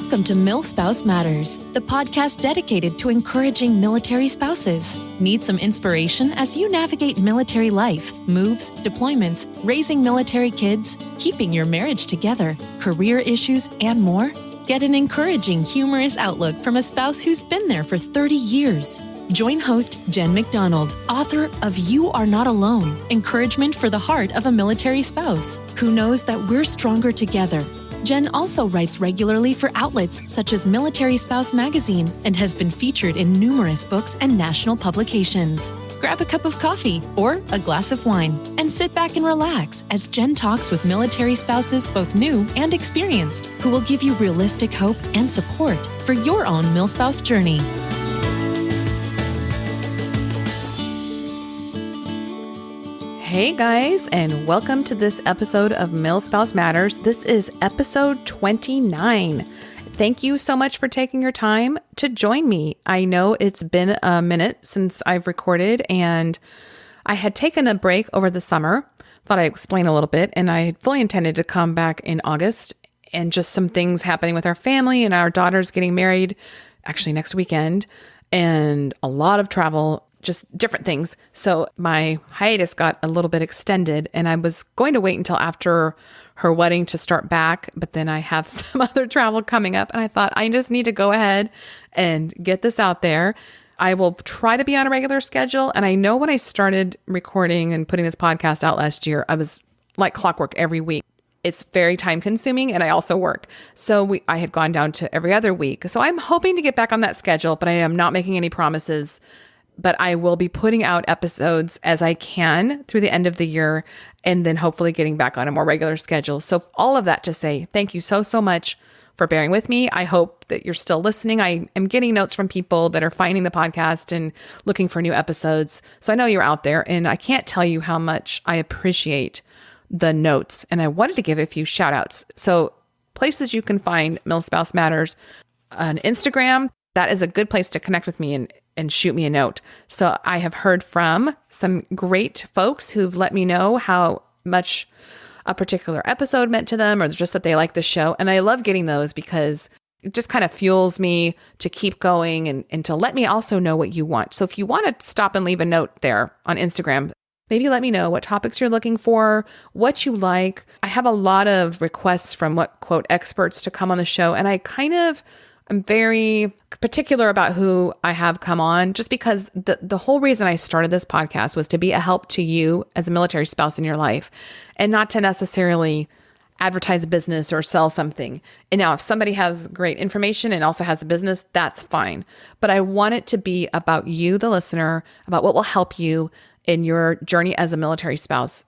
Welcome to MilSpouse Matters, the podcast dedicated to encouraging military spouses. Need some inspiration as you navigate military life, moves, deployments, raising military kids, keeping your marriage together, career issues, and more? Get an encouraging, humorous outlook from a spouse who's been there for 30 years. Join host Jen McDonald, author of You Are Not Alone, Encouragement for the Heart of a Military Spouse, who knows that we're stronger together. Jen also writes regularly for outlets such as Military Spouse Magazine and has been featured in numerous books and national publications. Grab a cup of coffee or a glass of wine and sit back and relax as Jen talks with military spouses both new and experienced who will give you realistic hope and support for your own MilSpouse journey. Hey guys, and welcome to this episode of MilSpouse Matters. This is episode 29. Thank you so much for taking your time to join me. I know it's been a minute since I've recorded, and I had taken a break over the summer. Thought I'd explain a little bit, and I had fully intended to come back in August, and just some things happening with our family, and our daughter's getting married actually next weekend, and a lot of travel, just different things. So my hiatus got a little bit extended, and I was going to wait until after her wedding to start back, but then I have some other travel coming up, and I thought I just need to go ahead and get this out there. I will try to be on a regular schedule. And I know when I started recording and putting this podcast out last year, I was like clockwork every week. It's very time consuming, and I also work. So I had gone down to every other week. So I'm hoping to get back on that schedule, but I am not making any promises. But I will be putting out episodes as I can through the end of the year, and then hopefully getting back on a more regular schedule. So all of that to say, thank you so much for bearing with me. I hope that you're still listening. I am getting notes from people that are finding the podcast and looking for new episodes. So I know you're out there, and I can't tell you how much I appreciate the notes. And I wanted to give a few shout outs. So places you can find MilSpouse Matters on Instagram. That is a good place to connect with me and shoot me a note. So I have heard from some great folks who've let me know how much a particular episode meant to them, or just that they like the show. And I love getting those because it just kind of fuels me to keep going and to let me also know what you want. So if you want to stop and leave a note there on Instagram, maybe let me know what topics you're looking for, what you like. I have a lot of requests from what quote experts to come on the show. And I'm very particular about who I have come on, just because the whole reason I started this podcast was to be a help to you as a military spouse in your life, and not to necessarily advertise a business or sell something. And now if somebody has great information and also has a business, that's fine. But I want it to be about you, the listener, about what will help you in your journey as a military spouse.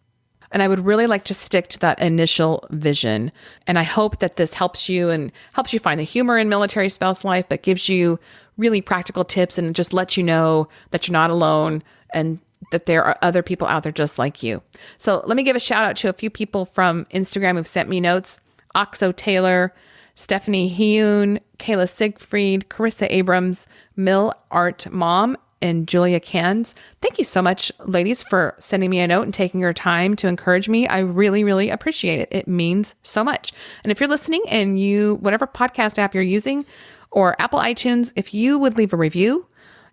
And I would really like to stick to that initial vision. And I hope that this helps you and helps you find the humor in military spouse life, but gives you really practical tips and just lets you know that you're not alone and that there are other people out there just like you. So let me give a shout out to a few people from Instagram who've sent me notes. Oxo Taylor, Stephanie Heun, Kayla Siegfried, Carissa Abrams, Mill Art Mom, and Julia Cans. Thank you so much, ladies, for sending me a note and taking your time to encourage me. I really, really appreciate it. It means so much. And if you're listening and whatever podcast app you're using or Apple iTunes, if you would leave a review,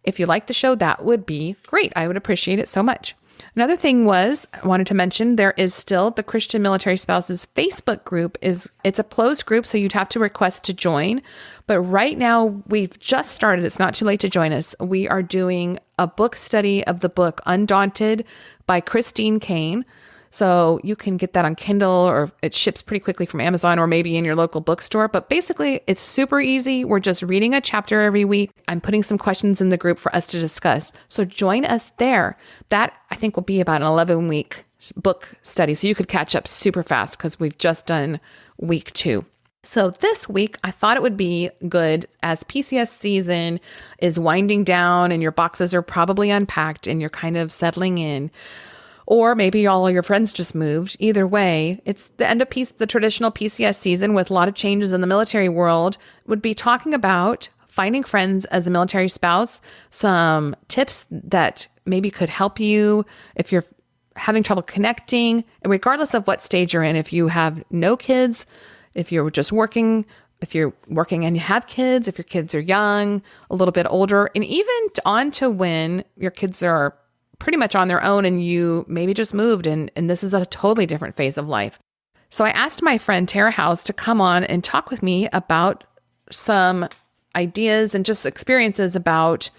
if you like the show, that would be great. I would appreciate it so much. Another thing I wanted to mention, there is still the Christian Military Spouses Facebook group. It's a closed group, so you'd have to request to join. But right now, we've just started. It's not too late to join us. We are doing a book study of the book Undaunted by Christine Caine. So you can get that on Kindle, or it ships pretty quickly from Amazon or maybe in your local bookstore. But basically, it's super easy. We're just reading a chapter every week. I'm putting some questions in the group for us to discuss. So join us there. That, I think, will be about an 11-week book study. So you could catch up super fast because we've just done week 2. So this week, I thought it would be good as PCS season is winding down and your boxes are probably unpacked and you're kind of settling in. Or maybe all your friends just moved. Either way, it's the end of the traditional PCS season with a lot of changes in the military world. Would be talking about finding friends as a military spouse, some tips that maybe could help you if you're having trouble connecting, and regardless of what stage you're in, if you have no kids, if you're just working if you're working and you have kids, if your kids are young, a little bit older, and even on to when your kids are pretty much on their own and you maybe just moved and this is a totally different phase of life. So I asked my friend Tara House to come on and talk with me about some ideas and just experiences about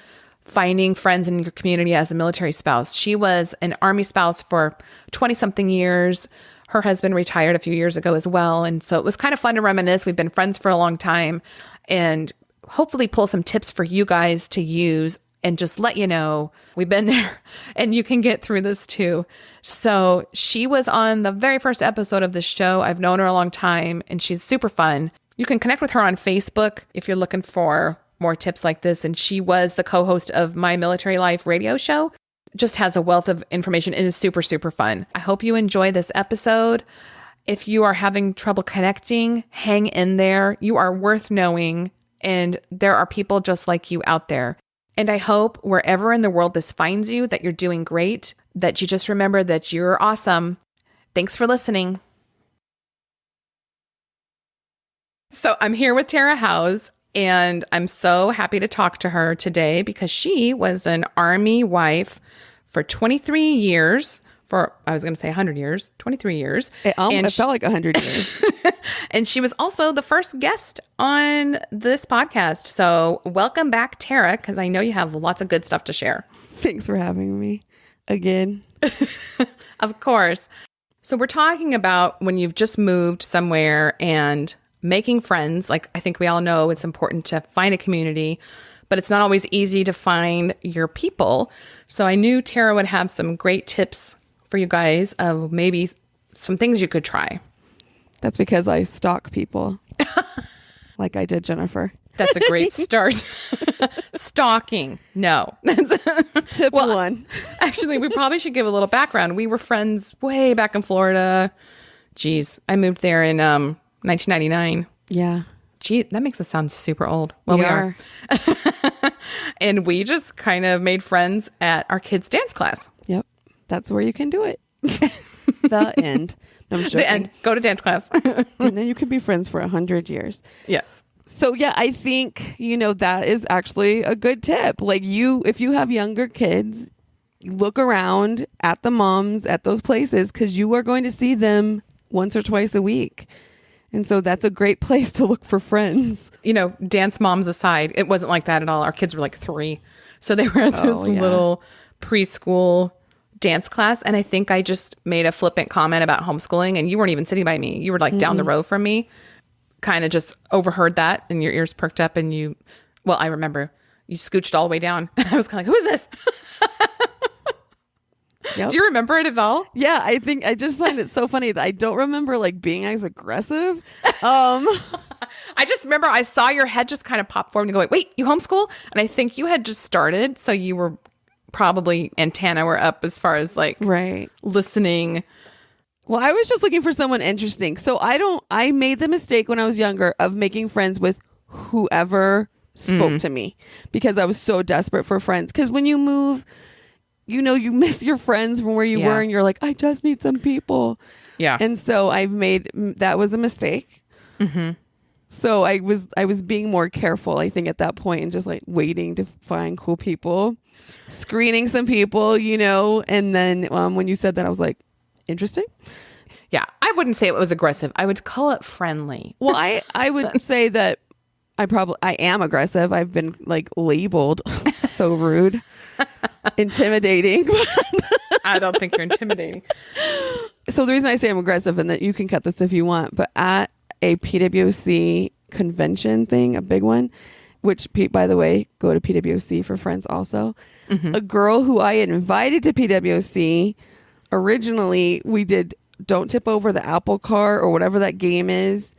finding friends in your community as a military spouse. She was an Army spouse for 20-something years. Her husband retired a few years ago as well. And so it was kind of fun to reminisce. We've been friends for a long time and hopefully pull some tips for you guys to use and just let you know we've been there and you can get through this too. So she was on the very first episode of this show. I've known her a long time and she's super fun. You can connect with her on Facebook if you're looking for more tips like this. And she was the co-host of My Military Life radio show. Just has a wealth of information. It is super, super fun. I hope you enjoy this episode. If you are having trouble connecting, hang in there. You are worth knowing. And there are people just like you out there. And I hope wherever in the world this finds you, that you're doing great, that you just remember that you're awesome. Thanks for listening. So I'm here with Tara House, and I'm so happy to talk to her today because she was an Army wife for 23 years. I was going to say 100 years, 23 years. It felt like 100 years. And she was also the first guest on this podcast. So welcome back, Tara, because I know you have lots of good stuff to share. Thanks for having me again. Of course. So we're talking about when you've just moved somewhere and making friends. Like, I think we all know it's important to find a community, but it's not always easy to find your people. So I knew Tara would have some great tips for you guys of maybe some things you could try. That's because I stalk people like I did Jennifer. That's a great start. Stalking. No. Tip one. Actually, we probably should give a little background. We were friends way back in Florida. Geez, I moved there in 1999. Yeah. Gee, that makes us sound super old. Well, we are. And we just kind of made friends at our kids' dance class. Yep. That's where you can do it. The end. No, I'm joking. The end. Go to dance class. And then you can be friends for 100 years. Yes. So yeah, I think, that is actually a good tip. Like if you have younger kids, look around at the moms at those places because you are going to see them once or twice a week. And so that's a great place to look for friends. Dance moms aside, it wasn't like that at all. Our kids were like 3. So they were at this little preschool dance class. And I think I just made a flippant comment about homeschooling and you weren't even sitting by me. You were like down the row from me, kind of just overheard that and your ears perked up and I remember you scooched all the way down. I was kind of like, who is this? Yep. Do you remember it at all? Yeah, I think I just find it so funny that I don't remember like being as aggressive. I just remember I saw your head just kind of pop forward and go, wait, you homeschool? And I think you had just started. So you were probably antenna were up as far as like listening. Well, I was just looking for someone interesting. So I made the mistake when I was younger of making friends with whoever spoke to me because I was so desperate for friends. Because when you move, you miss your friends from where you were and you're like, I just need some people. Yeah. And so that was a mistake. Mm-hmm. So I was being more careful, I think, at that point and just like waiting to find cool people, screening some people, and then when you said that, I was like, interesting. Yeah. I wouldn't say it was aggressive. I would call it friendly. Well, I would say that I am aggressive. I've been like labeled so rude. Intimidating. I don't think you're intimidating. So the reason I say I'm aggressive, and that you can cut this if you want, but at a PWC convention thing, a big one, which, by the way, go to PWC for friends also. Mm-hmm. A girl who I had invited to PWC, originally we did Don't Tip Over the Apple Cart or whatever that game is,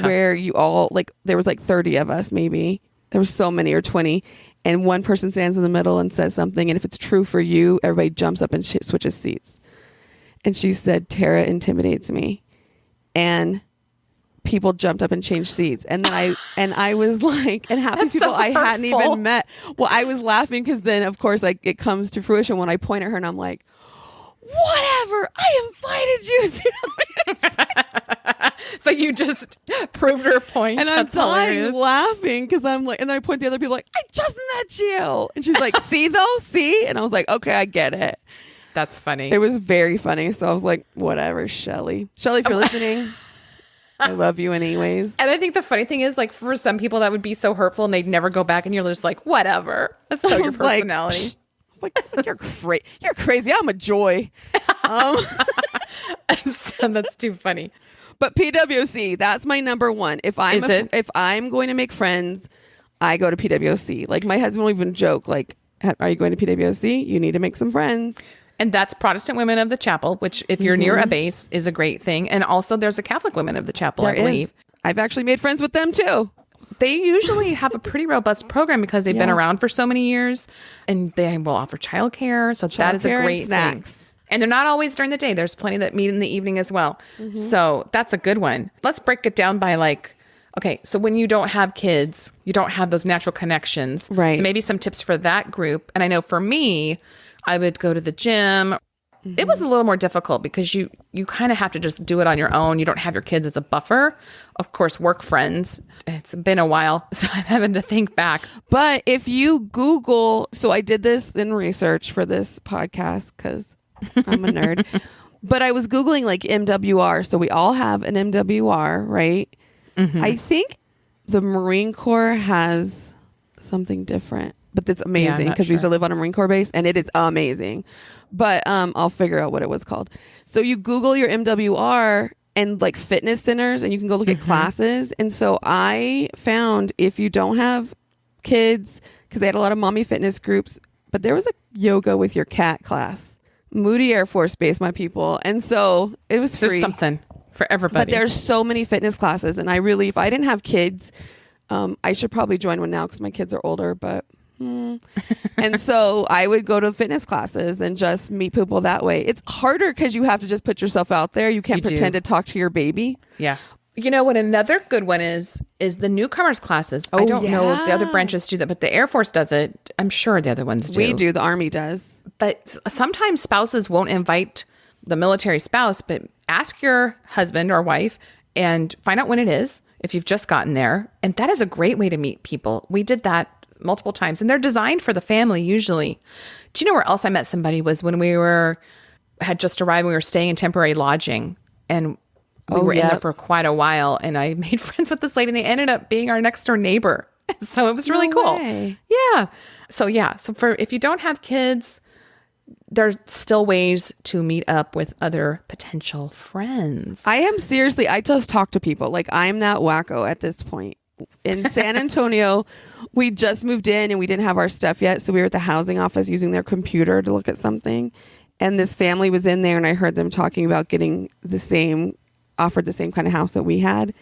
where you all, like, there was like 30 of us maybe. There was so many, or 20. And one person stands in the middle and says something. And if it's true for you, everybody jumps up and switches seats. And she said, Tara intimidates me. And people jumped up and changed seats. And then I was like, and half these people so I hadn't even met. Well, I was laughing because then, of course, like it comes to fruition when I point at her and I'm like, whatever, I invited you to be. So you just proved her point. And That's I'm dying hilarious. laughing because I'm like, and then I point to the other people like, I just met you. And she's like, see though, see? And I was like, okay, I get it. That's funny. It was very funny. So I was like, whatever, Shelly. Shelly, if you're listening, I love you anyways. And I think the funny thing is, like, for some people that would be so hurtful and they'd never go back, and you're just like, whatever. That's so your personality. Like, you're crazy. I'm a joy. So that's too funny. But PWC, that's my number one. If I'm going to make friends, I go to PWC. Like my husband will even joke, like, are you going to PWC? You need to make some friends. And that's Protestant Women of the Chapel, which if you're near a base is a great thing. And also there's a Catholic Women of the Chapel, I believe. I've actually made friends with them too. They usually have a pretty robust program because they've been around for so many years, and they will offer childcare. So that is a great thing. And they're not always during the day. There's plenty that meet in the evening as well. So that's a good one. Let's break it down by like, okay, so when you don't have kids, you don't have those natural connections. Right. So maybe some tips for that group. And I know for me, I would go to the gym. It was a little more difficult because you kind of have to just do it on your own. You don't have your kids as a buffer. Of course, work friends. It's been a while, so I'm having to think back. But if you Google, so I did this in research for this podcast because I'm a nerd. But I was Googling like MWR. So we all have an MWR, right? I think the Marine Corps has something different. But it's amazing because we used to live on a Marine Corps base and it is amazing. But I'll figure out what it was called. So you Google your MWR and like fitness centers and you can go look at classes. And so I found if you don't have kids, because they had a lot of mommy fitness groups, but there was a yoga with your cat class. Moody Air Force Base, my people. And so it was free. There's something for everybody. But there's so many fitness classes. And I really, if I didn't have kids, I should probably join one now because my kids are older, but... And so I would go to fitness classes and just meet people that way. It's harder because you have to just put yourself out there. You can't pretend to talk to your baby. Yeah. You know what another good one is the newcomers classes. I don't know if the other branches do that, but the Air Force does it. I'm sure the other ones do. We do. The Army does. But sometimes spouses won't invite the military spouse, but ask your husband or wife and find out when it is if you've just gotten there. And that is a great way to meet people. We did that multiple times, and they're designed for the family usually. Do you know where else I met somebody was when we had just arrived. We were staying in temporary lodging, and we were in there for quite a while, and I made friends with this lady, and they ended up being our next door neighbor. So it was really cool. Yeah. So if you don't have kids, there's still ways to meet up with other potential friends. I just talk to people. Like I'm that wacko at this point. In San Antonio, we just moved in and we didn't have our stuff yet. So we were at the housing office using their computer to look at something. And this family was in there and I heard them talking about getting offered the same kind of house that we had.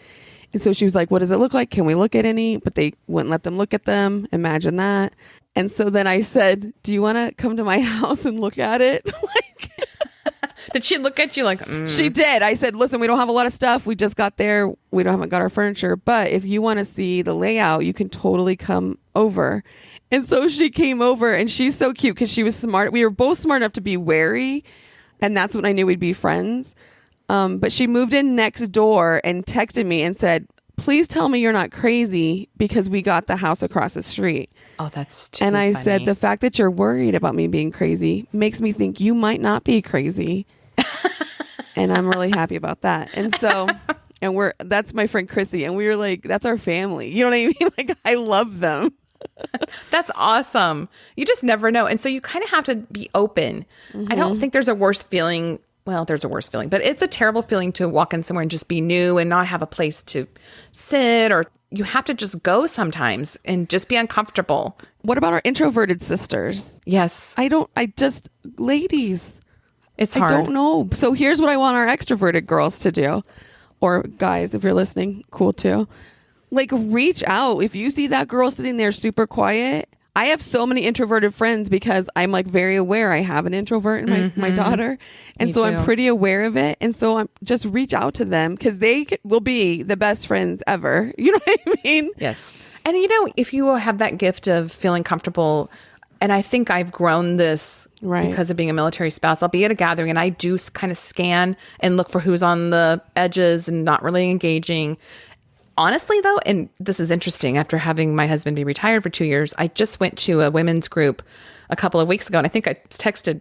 And so she was like, what does it look like? Can we look at any? But they wouldn't let them look at them. Imagine that. And so then I said, do you want to come to my house and look at it? Did she look at you like, She did. I said, listen, we don't have a lot of stuff. We just got there. We haven't got our furniture. But if you want to see the layout, you can totally come over. And so she came over and she's so cute because she was smart. We were both smart enough to be wary. And that's when I knew we'd be friends. But she moved in next door and texted me and said, please tell me you're not crazy because we got the house across the street. Oh, that's too And I funny. said, the fact that you're worried about me being crazy makes me think you might not be crazy. And I'm really happy about that. And so, that's my friend Chrissy. And we were like, that's our family. You know what I mean? Like, I love them. That's awesome. You just never know. And so you kind of have to be open. I don't think there's a worse feeling. Well, there's a worse feeling, but it's a terrible feeling to walk in somewhere and just be new and not have a place to sit, or you have to just go sometimes and just be uncomfortable. What about our introverted sisters? Yes. Ladies. It's hard. I don't know. So here's what I want our extroverted girls to do, or guys, if you're listening, cool too. Like reach out. If you see that girl sitting there super quiet, I have so many introverted friends because I'm like very aware I have an introvert in my daughter. And so I'm pretty aware of it. And so I'm just reach out to them because they will be the best friends ever. You know what I mean? Yes. And if you have that gift of feeling comfortable, and I think I've grown this because of being a military spouse, I'll be at a gathering and I do kind of scan and look for who's on the edges and not really engaging. Honestly, though, and this is interesting, after having my husband be retired for 2 years, I just went to a women's group a couple of weeks ago, and I think I texted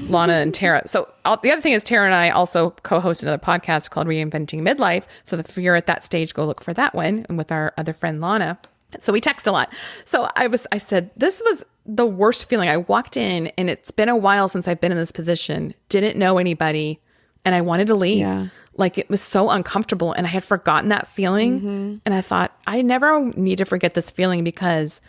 Lana and Tara. So the other thing is Tara and I also co-host another podcast called Reinventing Midlife. So if you're at that stage, go look for that one, and with our other friend Lana. So we text a lot. So I said, this was the worst feeling. I walked in, and it's been a while since I've been in this position, didn't know anybody, and I wanted to leave. Yeah. Like, it was so uncomfortable, and I had forgotten that feeling. Mm-hmm. And I thought, I never need to forget this feeling, because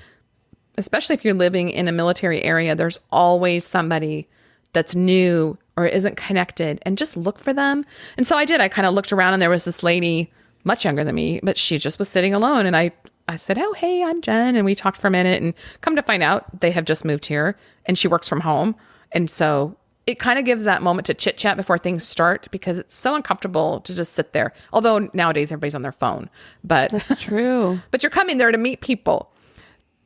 especially if you're living in a military area, there's always somebody that's new or isn't connected, and just look for them. And so I did. I kind of looked around, and there was this lady much younger than me, but she just was sitting alone. And I said, oh, hey, I'm Jen. And we talked for a minute, and come to find out, they have just moved here, and she works from home. And so it kind of gives that moment to chit chat before things start, because it's so uncomfortable to just sit there. Although nowadays everybody's on their phone, but that's true. But you're coming there to meet people.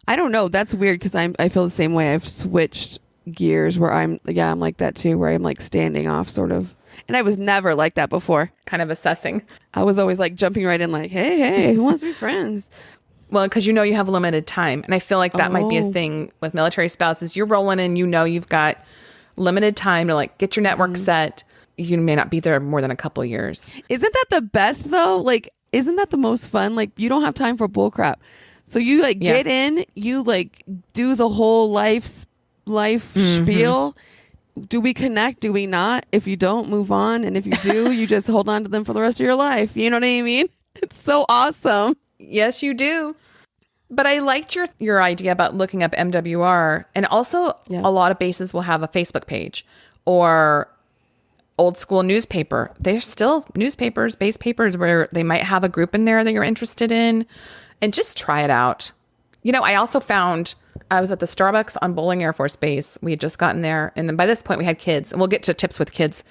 I don't know. That's weird, because I feel the same way. I've switched gears where I'm like that too, where I'm like standing off sort of. And I was never like that before. Kind of assessing. I was always like jumping right in, like, hey, who wants to be friends? Well, because you have limited time. And I feel like that might be a thing with military spouses. You're rolling in, you've got limited time to like get your network set. You may not be there more than a couple of years. Isn't that the best though? Like, isn't that the most fun? Like, you don't have time for bullcrap. So you like get in, you like do the whole life spiel. Do we connect? Do we not? If you don't, move on. And if you do, you just hold on to them for the rest of your life. You know what I mean? It's so awesome. Yes, you do. But I liked your idea about looking up MWR. And also a lot of bases will have a Facebook page or old school newspaper. There's still newspapers, base papers, where they might have a group in there that you're interested in, and just try it out. I also found, I was at the Starbucks on Bowling Air Force Base. We had just gotten there. And then by this point we had kids, and we'll get to tips with kids.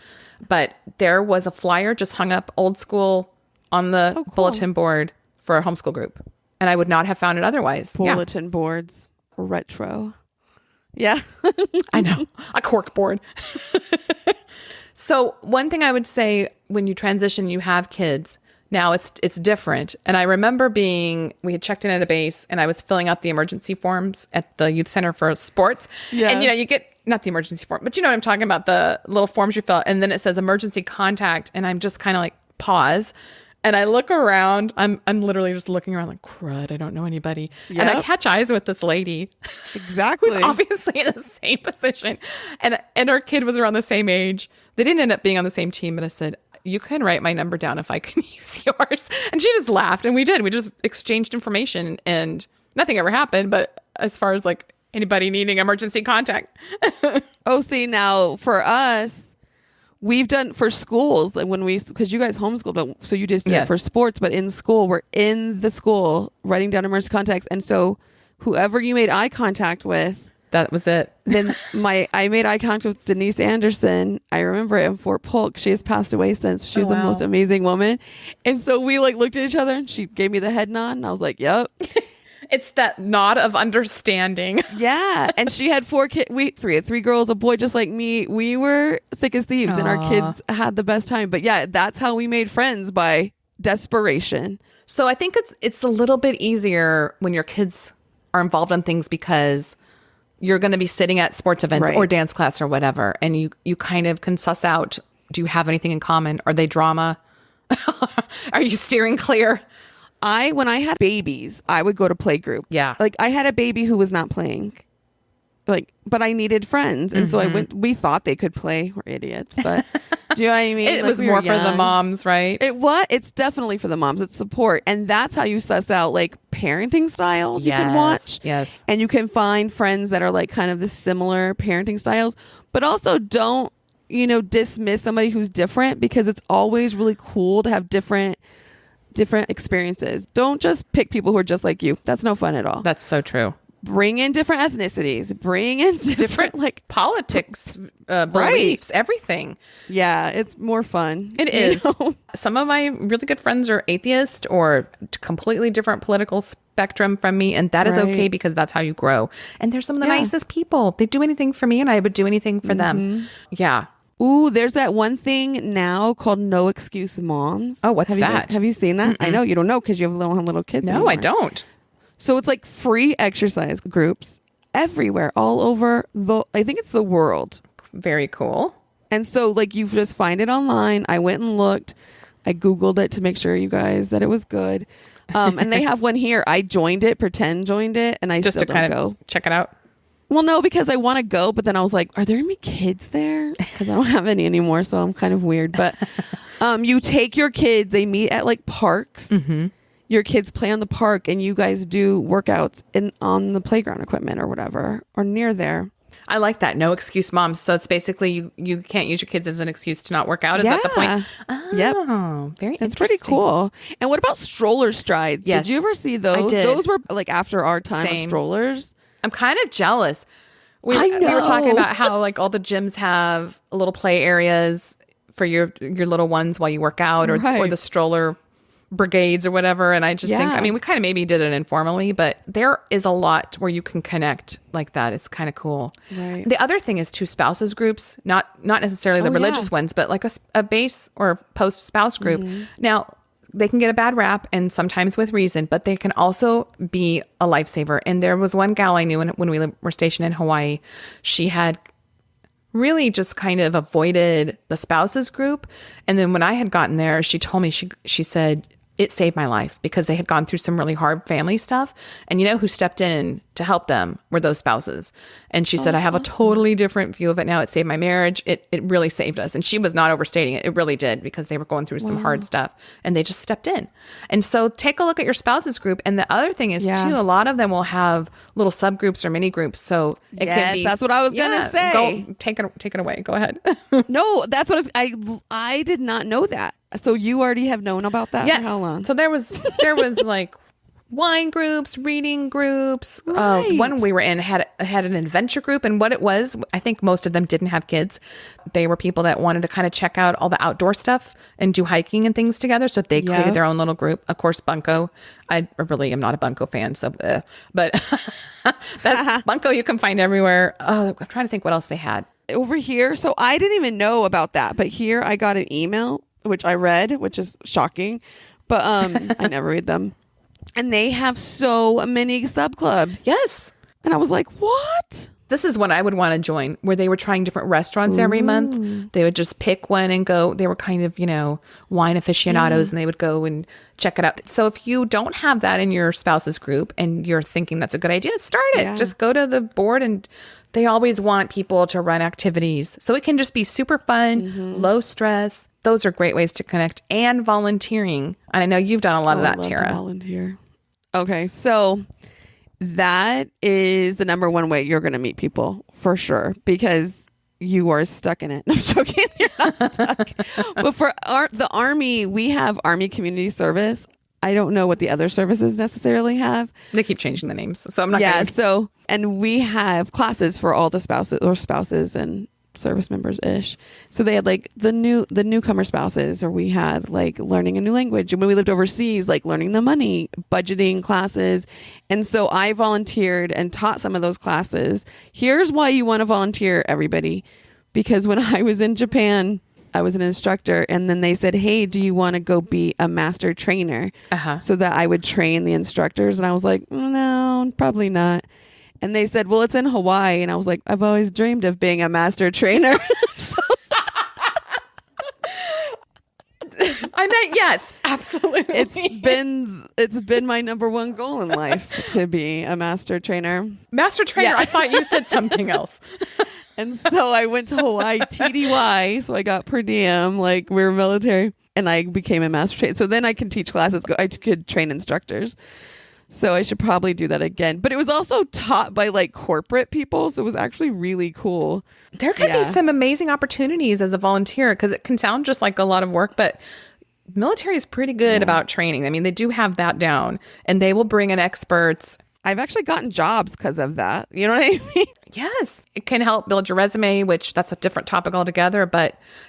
But there was a flyer just hung up old school on the bulletin board for a homeschool group. And I would not have found it otherwise. Bulletin boards, retro. Yeah. I know. A cork board. So one thing I would say, when you transition, you have kids. Now it's different. And I remember we had checked in at a base, and I was filling out the emergency forms at the youth center for sports. Yeah. And you get, not the emergency form, but you know what I'm talking about, the little forms you fill out. And then it says emergency contact. And I'm just kind of like, pause. And I look around, I'm literally just looking around like, crud, I don't know anybody. Yep. And I catch eyes with this lady. Exactly. Who's obviously in the same position. And her kid was around the same age. They didn't end up being on the same team, but I said, you can write my number down if I can use yours. And she just laughed, and we did. We just exchanged information, and nothing ever happened. But as far as like anybody needing emergency contact. See, now for us, we've done for schools, like because you guys homeschooled, so you just did it for sports, but in school, we're in the school writing down emergency contacts. And so whoever you made eye contact with, that was it. Then I made eye contact with Denise Anderson. I remember it in Fort Polk. She has passed away since. She was the most amazing woman. And so we like looked at each other, and she gave me the head nod, and I was like, yep. It's that nod of understanding. Yeah. And she had 4 kids. We had 3 girls, a boy just like me. We were thick as thieves. Aww. And our kids had the best time. But yeah, that's how we made friends, by desperation. So I think it's a little bit easier when your kids are involved in things, because you're going to be sitting at sports events or dance class or whatever. And you kind of can suss out, do you have anything in common? Are they drama? Are you steering clear? When I had babies, I would go to play group. Yeah. Like, I had a baby who was not playing, but I needed friends. And so we thought they could play. We're idiots, but do you know what I mean? It was more for the moms, right? It's definitely for the moms. It's support. And that's how you suss out like parenting styles you can watch. Yes. And you can find friends that are like kind of the similar parenting styles, but also don't, dismiss somebody who's different, because it's always really cool to have different experiences. Don't just pick people who are just like you. That's no fun at all. That's so true. Bring in different ethnicities. Bring in different like politics, beliefs, everything. Yeah, it's more fun. It is. Some of my really good friends are atheist or completely different political spectrum from me, and that is okay, because that's how you grow. And they're some of the nicest people. They do anything for me, and I would do anything for them. Yeah. Ooh, there's that one thing now called No Excuse Moms. Oh, what's that? Have you seen that? I know you don't know because you have little kids. No, anymore. I don't. So it's like free exercise groups everywhere, all over I think it's the world. Very cool. And so like you just find it online. I went and looked. I Googled it to make sure you guys that it was good. And they have one here. I joined it, joined it, and I Just still to don't kind go. of check it out. Well, no, because I want to go, but then I was like, are there any kids there? Because I don't have any anymore, so I'm kind of weird. But you take your kids, they meet at like parks. Mm-hmm. Your kids play on the park, and you guys do workouts on the playground equipment or whatever, or near there. I like that. No excuse moms. So it's basically you can't use your kids as an excuse to not work out. Is that the point? Oh, yep. Very That's interesting. pretty cool. And what about stroller strides? Yes. Did you ever see those? I did. Those were like after our time Same. of strollers. I'm kind of jealous. I We were know. talking about how like all the gyms have little play areas for your little ones while you work out, or Right. the stroller brigades or whatever. And I just think, Yeah. I mean, we kind of maybe did it informally, but there is a lot where you can connect like that. It's kind of cool. Right. The other thing is two spouses groups, not necessarily the Oh, religious yeah. ones, but like a base or post spouse group. Mm-hmm. Now, they can get a bad rap, and sometimes with reason, but they can also be a lifesaver. And there was one gal I knew when we were stationed in Hawaii. She had really just kind of avoided the spouses group. And then when I had gotten there, she told me, she said, it saved my life because they had gone through some really hard family stuff. And you know who stepped in to help them were those spouses. And she said, I have a totally different view of it now. It saved my marriage. It really saved us. And she was not overstating it. It really did, because they were going through some hard stuff and they just stepped in. And so take a look at your spouses group. And the other thing is too, a lot of them will have little subgroups or mini groups. So it can be. That's what I was gonna say. Go, take it away. Go ahead. No, that's what I did not know that. So you already have known about that Yes. for how long? So there was like wine groups, reading groups. Right. One we were in had an adventure group, and what it was, I think most of them didn't have kids. They were people that wanted to kind of check out all the outdoor stuff and do hiking and things together. So they created their own little group. Of course, Bunko. I really am not a Bunko fan, so but that Bunko you can find everywhere. Oh, I'm trying to think what else they had. Over here, so I didn't even know about that, but here I got an email which I read, which is shocking, but I never read them. And they have so many sub clubs. Yes. And I was like, what? This is one I would want to join, where they were trying different restaurants every month. They would just pick one and go. They were kind of, wine aficionados, and they would go and check it out. So if you don't have that in your spouse's group and you're thinking that's a good idea, start it. Yeah. Just go to the board, and they always want people to run activities. So it can just be super fun, low stress. Those are great ways to connect, and volunteering. And I know you've done a lot of that, I love to Tara. volunteer. Okay, so that is the number one way you're going to meet people for sure, because you are stuck in it. I'm joking. You're not stuck. But for the Army, we have Army Community Service. I don't know what the other services necessarily have. They keep changing the names, so I'm not. Yeah. gonna... So, and we have classes for all the spouses and service members ish. So they had like the newcomer spouses, or we had like learning a new language. And when we lived overseas, like learning the money, budgeting classes. And so I volunteered and taught some of those classes. Here's why you want to volunteer, everybody. Because when I was in Japan, I was an instructor, and then they said, hey, do you want to go be a master trainer? So that I would train the instructors. And I was like, no, probably not. And they said, well, it's in Hawaii. And I was like, I've always dreamed of being a master trainer. I meant yes, absolutely. It's been my number one goal in life to be a master trainer. Master trainer. I thought you said something else. And so I went to Hawaii TDY. So I got per diem, like we were military, and I became a master trainer. So then I could teach classes. I could train instructors. So I should probably do that again. But it was also taught by like corporate people. So it was actually really cool. There could be some amazing opportunities as a volunteer, because it can sound just like a lot of work, but military is pretty good about training. I mean, they do have that down, and they will bring in experts. I've actually gotten jobs because of that. You know what I mean? Yes. It can help build your resume, which that's a different topic altogether.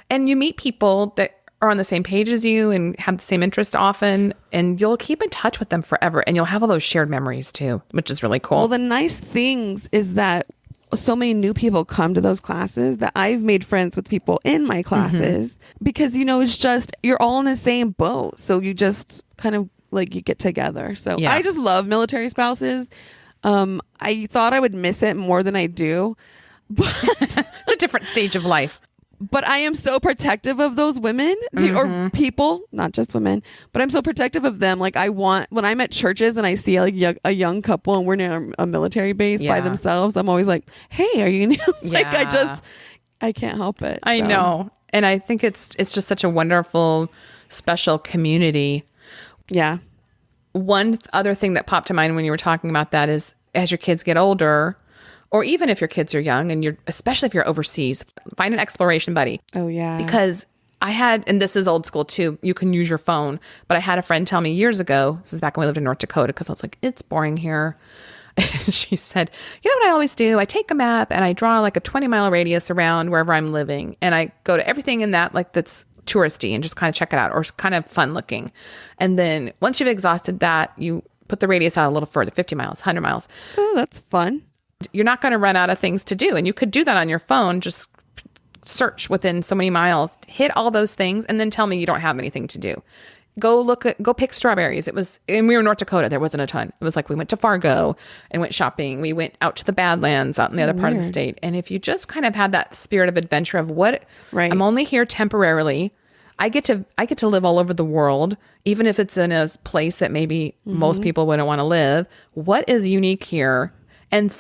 And you meet people that are on the same page as you and have the same interest often, and you'll keep in touch with them forever, and you'll have all those shared memories too, which is really cool. Well, the nice things is that so many new people come to those classes that I've made friends with people in my classes because, you know, it's just, you're all in the same boat. So you just kind of like, you get together. So I just love military spouses. I thought I would miss it more than I do, but it's a different stage of life. But I am so protective of those women or people, not just women, but I'm so protective of them. Like when I'm at churches and I see like a young couple and we're near a military base by themselves, I'm always like, hey, are you new? Like I can't help it. I know. And I think it's just such a wonderful, special community. Yeah. One other thing that popped to mind when you were talking about that is as your kids get older, or even if your kids are young and especially if you're overseas, find an exploration buddy. Oh, yeah. Because and this is old school too, you can use your phone, but I had a friend tell me years ago, this is back when we lived in North Dakota, because I was like, it's boring here. And she said, you know what I always do? I take a map and I draw like a 20-mile radius around wherever I'm living. And I go to everything in that, like that's touristy and just kind of check it out or kind of fun looking. And then once you've exhausted that, you put the radius out a little further, 50 miles, 100 miles. Oh, that's fun. You're not going to run out of things to do. And you could do that on your phone. Just search within so many miles, hit all those things, and then tell me you don't have anything to do. Go pick strawberries. And we were in North Dakota. There wasn't a ton. It was like we went to Fargo and went shopping. We went out to the Badlands out in the other part of the state. And if you just kind of had that spirit of adventure of I'm only here temporarily. I get to live all over the world, even if it's in a place that maybe most people wouldn't want to live. What is unique here? And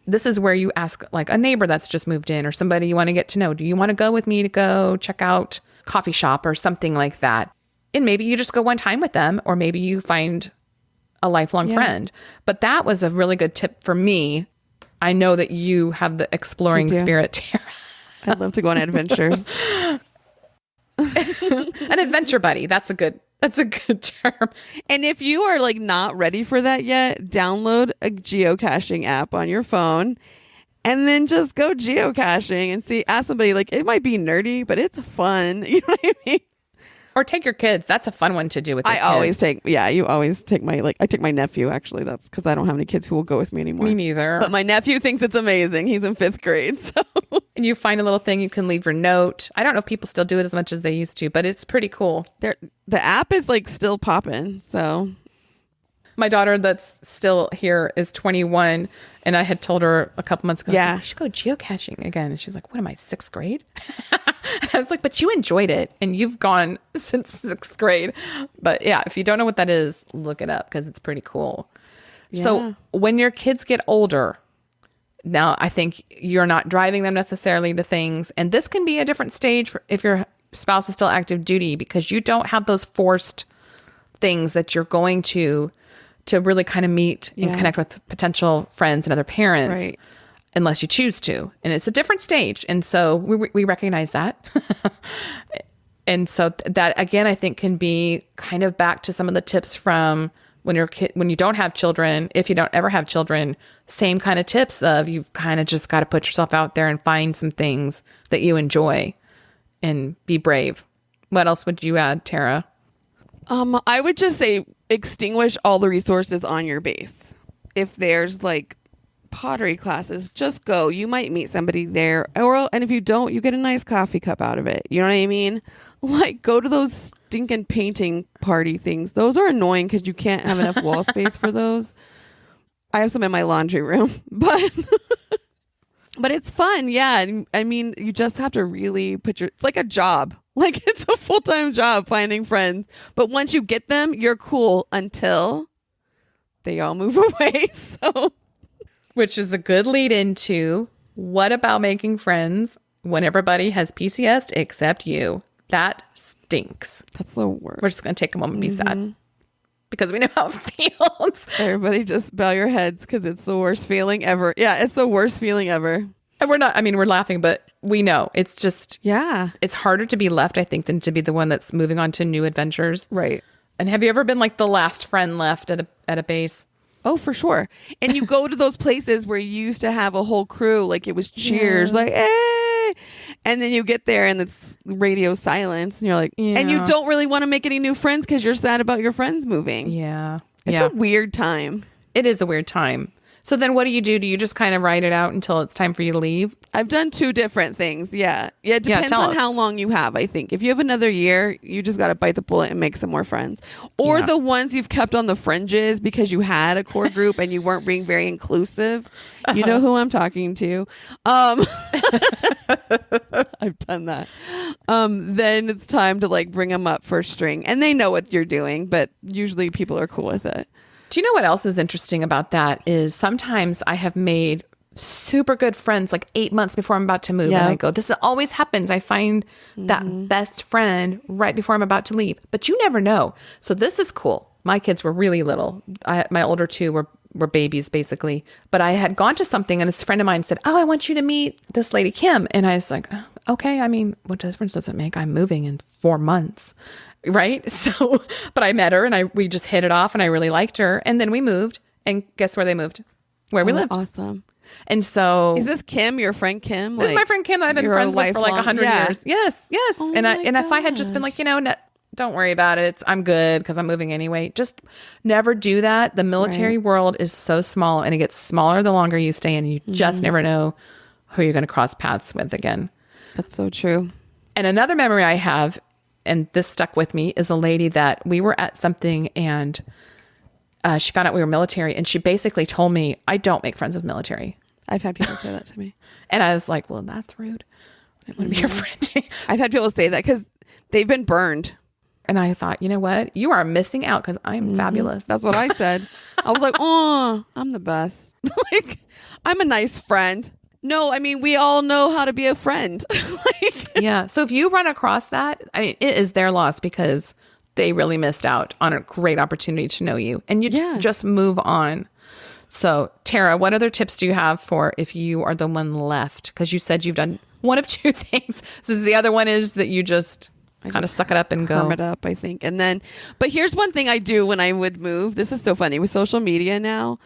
this is where you ask like a neighbor that's just moved in or somebody you want to get to know. Do you want to go with me to go check out coffee shop or something like that? And maybe you just go one time with them, or maybe you find a lifelong friend. But that was a really good tip for me. I know that you have the exploring spirit, Tara. I'd love to go on adventures. An adventure buddy. That's a good term. And if you are like not ready for that yet, download a geocaching app on your phone and then just go geocaching and ask somebody. Like, it might be nerdy, but it's fun. You know what I mean? Or take your kids. That's a fun one to do with your kids. You always take I take my nephew, actually. That's because I don't have any kids who will go with me anymore. Me neither. But my nephew thinks it's amazing. He's in 5th grade. So. And you find a little thing you can leave your note. I don't know if people still do it as much as they used to, but it's pretty cool. The app is like still popping. So my daughter that's still here is 21. And I had told her a couple months ago, I should go geocaching again. And she's like, what am I, 6th grade? And I was like, but you enjoyed it and you've gone since 6th grade. But yeah, if you don't know what that is, look it up because it's pretty cool. Yeah. So when your kids get older, now I think you're not driving them necessarily to things. And this can be a different stage if your spouse is still active duty, because you don't have those forced things that you're going to really kind of meet and connect with potential friends and other parents. Right. Unless you choose to. And it's a different stage. And so we recognize that. And so that, again, I think can be kind of back to some of the tips from when you don't have children, if you don't ever have children, same kind of tips of you've kind of just got to put yourself out there and find some things that you enjoy and be brave. What else would you add, Tara? I would just say extinguish all the resources on your base. If there's like pottery classes, just go. You might meet somebody there, and if you don't, you get a nice coffee cup out of it. You know what I mean? Like, go to those stinking painting party things. Those are annoying because you can't have enough wall space for those. I have some in my laundry room, but it's fun. Yeah, I mean, you just have to really it's like a job. Like, it's a full-time job finding friends. But once you get them, you're cool until they all move away. So. Which is a good lead into, what about making friends when everybody has PCS except you? That stinks. That's the worst. We're just going to take a moment and be sad because we know how it feels. Everybody just bow your heads because it's the worst feeling ever. Yeah, it's the worst feeling ever. And we're laughing, but we know it's just, it's harder to be left, I think, than to be the one that's moving on to new adventures. Right. And have you ever been like the last friend left at a base? Oh, for sure. And you go to those places where you used to have a whole crew, like it was cheers, like, hey. And then you get there and it's radio silence and you're like, and you don't really want to make any new friends because you're sad about your friends moving. Yeah. It's a weird time. It is a weird time. So then what do? Do you just kind of write it out until it's time for you to leave? I've done 2 different things. Yeah. It depends tell on us. how long you have, I think. If you have another year, you just got to bite the bullet and make some more friends. Or the ones you've kept on the fringes because you had a core group and you weren't being very inclusive. You know who I'm talking to. I've done that. Then it's time to like bring them up first string. And they know what you're doing, but usually people are cool with it. Do you know what else is interesting about that is sometimes I have made super good friends like 8 months before I'm about to move. And I go, this always happens. I find that best friend right before I'm about to leave. But you never know. So this is cool. My kids were really little. My older 2 were babies basically. But I had gone to something and this friend of mine said, oh, I want you to meet this lady, Kim. And I was like, okay, I mean, what difference does it make? I'm moving in 4 months. Right. So, but I met her and we just hit it off and I really liked her. And then we moved and guess where they moved? Where we lived. Awesome. And so is this Kim, your friend Kim? This is my friend Kim that I've been friends with for like 100 years. Yes. Yes. Oh and if I had just been like, don't worry about it. I'm good because I'm moving anyway. Just never do that. The military world is so small and it gets smaller the longer you stay and you just never know who you're going to cross paths with again. That's so true. And another memory I have, and this stuck with me, is a lady that we were at something and she found out we were military and she basically told me, I don't make friends with military. I've had people say that to me. And I was like, well, that's rude. I want to be your friend. I've had people say that because they've been burned. And I thought, you know what? You are missing out because I'm fabulous. That's what I said. I was like, oh, I'm the best. Like, I'm a nice friend. No, I mean, we all know how to be a friend. Yeah. So if you run across that, I mean, it is their loss because they really missed out on a great opportunity to know you. And you just move on. So Tara, what other tips do you have for if you are the one left? Because you said you've done one of 2 things. So the other one is that you just kind of suck it up and go. Hermit up, I think. And then, but here's one thing I do when I would move. This is so funny with social media now.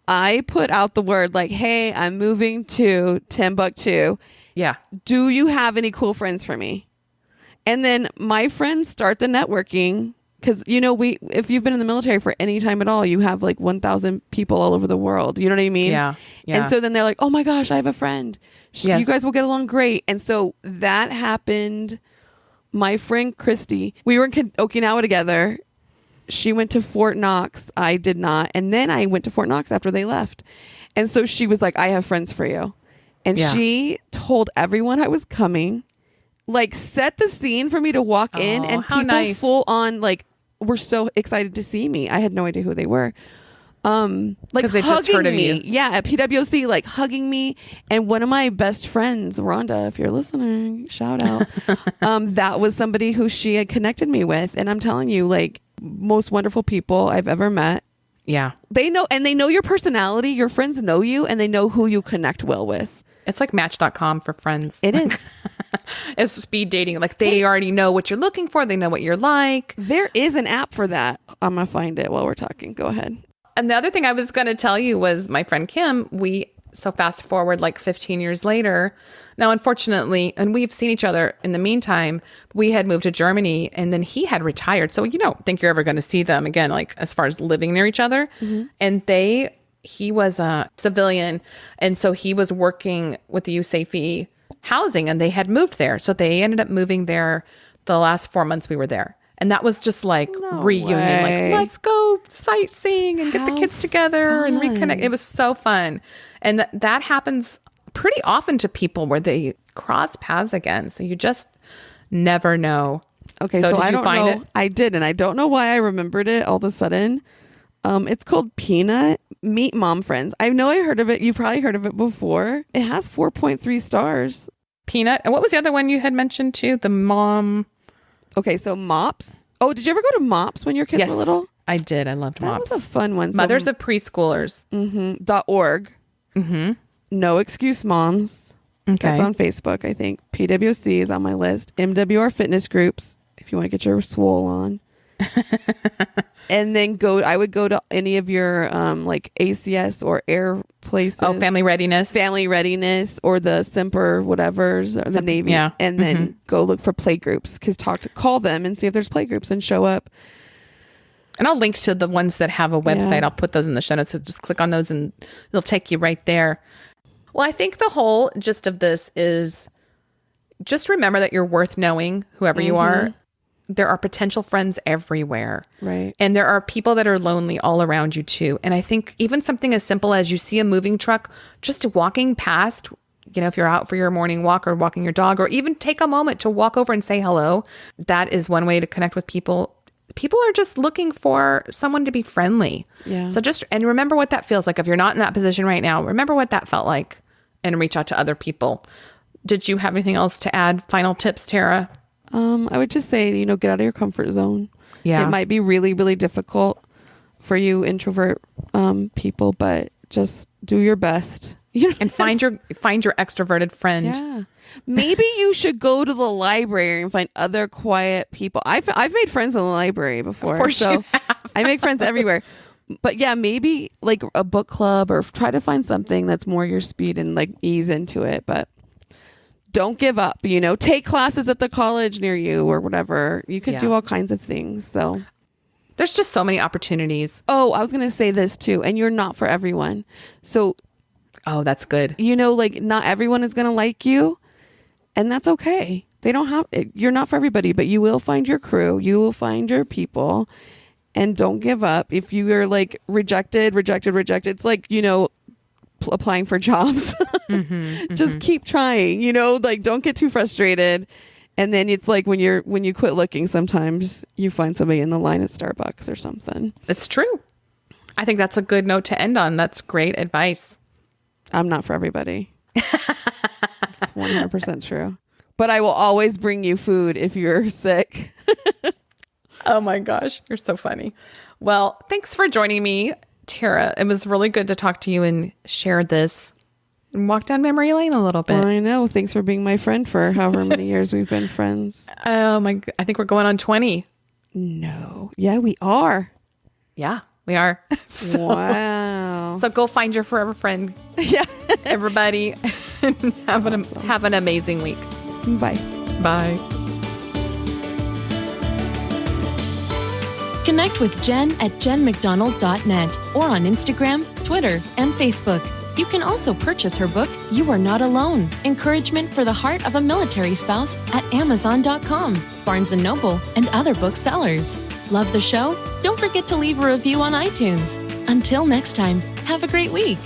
I put out the word like, hey, I'm moving to Timbuktu. Yeah. Do you have any cool friends for me? And then my friends start the networking because, if you've been in the military for any time at all, you have like 1,000 people all over the world. You know what I mean? Yeah. And so then they're like, oh my gosh, I have a friend. Yes. You guys will get along great. And so that happened. My friend Christy, we were in Okinawa together. She went to Fort Knox. I did not. And then I went to Fort Knox after they left. And so she was like, I have friends for you. And she told everyone I was coming, like set the scene for me to walk in. And people full on like were so excited to see me. I had no idea who they were. Like they just heard of you. Yeah, at PWC, like hugging me. And one of my best friends, Rhonda, if you're listening, shout out. That was somebody who she had connected me with. And I'm telling you, like, most wonderful people I've ever met. Yeah. They know your personality. Your friends know you and they know who you connect well with. It's like Match.com for friends. It is. It's speed dating. Like they already know what you're looking for. They know what you're like. There is an app for that. I'm going to find it while we're talking. Go ahead. And the other thing I was going to tell you was my friend Kim, so fast forward like 15 years later. Now, unfortunately, and we've seen each other in the meantime, we had moved to Germany and then he had retired. So you don't think you're ever going to see them again, like as far as living near each other. Mm-hmm. And he was a civilian. And so he was working with the USAFE housing and they had moved there. So they ended up moving there the last 4 months we were there. And that was just like reunion, like let's go sightseeing and get the kids together and reconnect. It was so fun. And that happens pretty often to people where they cross paths again. So you just never know. Okay, so did you find it? I did, and I don't know why I remembered it all of a sudden. It's called Peanut. Meet Mom Friends. I know I heard of it. You probably heard of it before. It has 4.3 stars. Peanut. And what was the other one you had mentioned too? The mom... Okay, so MOPS. Oh, did you ever go to MOPS when your kids were little? I did. I loved MOPS. That was a fun one. Mothers of Preschoolers. Mm-hmm. .org. Mm-hmm. No Excuse Moms. Okay. That's on Facebook, I think. PWC is on my list. MWR Fitness Groups, if you want to get your swole on. And then I would go to any of your like ACS or air places. Oh, Family Readiness, or the Semper whatever's, or the Navy. Yeah. And then go look for play groups, call them and see if there's play groups and show up. And I'll link to the ones that have a website. Yeah. I'll put those in the show notes. So just click on those and it'll take you right there. Well, I think the whole gist of this is just remember that you're worth knowing, whoever you are. There are potential friends everywhere. Right. And there are people that are lonely all around you too. And I think even something as simple as you see a moving truck, just walking past, if you're out for your morning walk or walking your dog, or even take a moment to walk over and say hello, that is one way to connect with people. People are just looking for someone to be friendly. Yeah. So and remember what that feels like. If you're not in that position right now, remember what that felt like and reach out to other people. Did you have anything else to add? Final tips, Tara? I would just say, get out of your comfort zone. Yeah. It might be really, really difficult for you introvert people, but just do your best. And find your extroverted friend. Yeah. Maybe you should go to the library and find other quiet people. I've made friends in the library before. Of course you have. I make friends everywhere. But yeah, maybe like a book club, or try to find something that's more your speed and like ease into it. But don't give up, take classes at the college near you or whatever. You could do all kinds of things. So there's just so many opportunities. Oh, I was going to say this too. And you're not for everyone. So, oh, that's good. Like not everyone is going to like you, and that's okay. You're not for everybody, but you will find your crew. You will find your people, and don't give up. If you are like rejected, it's like, applying for jobs. Just keep trying, like don't get too frustrated. And then it's like when you quit looking, sometimes you find somebody in the line at Starbucks or something. It's true. I think that's a good note to end on. That's great advice. I'm not for everybody. It's 100% true. But I will always bring you food if you're sick. Oh my gosh, you're so funny. Well, thanks for joining me, Tara. It was really good to talk to you and share this and walk down memory lane a little bit. I know. Thanks for being my friend for however many years we've been friends. Oh my, I think we're going on 20. No. Yeah, we are. Yeah, we are. Wow. So go find your forever friend. Yeah. Everybody. Have an amazing week. Bye. Bye. Connect with Jen at jenmcdonald.net or on Instagram, Twitter, and Facebook. You can also purchase her book, You Are Not Alone, Encouragement for the Heart of a Military Spouse at Amazon.com, Barnes & Noble, and other booksellers. Love the show? Don't forget to leave a review on iTunes. Until next time, have a great week.